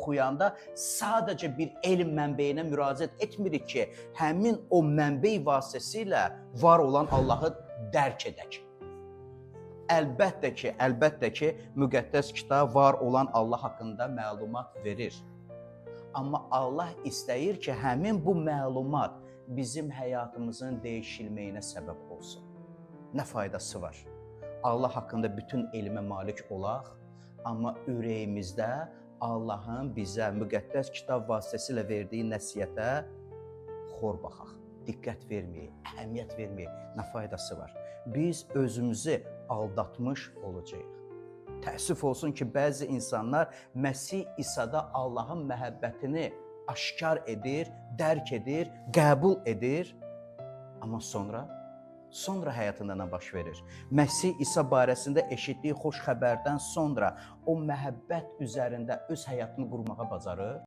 oxuyanda sadəcə bir elm mənbəyinə müraciət etmirik ki, həmin o mənbə vasitəsilə var olan Allahı dərk edək. Əlbəttə ki, müqəddəs kitab var olan Allah haqqında məlumat verir. Amma Allah istəyir ki, həmin bu məlumat bizim həyatımızın dəyişilməyinə səbəb olsun. Nə faydası var? Allah haqqında bütün elmə malik olaq, amma ürəyimizdə Allahın bizə müqəddəs kitab vasitəsilə verdiyi nəsihətə xor baxaq, diqqət verməyək, əhəmiyyət verməyək. Nə faydası var? Biz özümüzü aldatmış olacağıq. Təəssüf olsun ki, bəzi insanlar Məsih İsa'da Allahın məhəbbətini aşkar edir, dərk edir, qəbul edir, amma sonra həyatında nə baş verir? Məsih İsa barəsində eşitdiyi xoş xəbərdən sonra o məhəbbət üzərində öz həyatını qurmağa bacarır.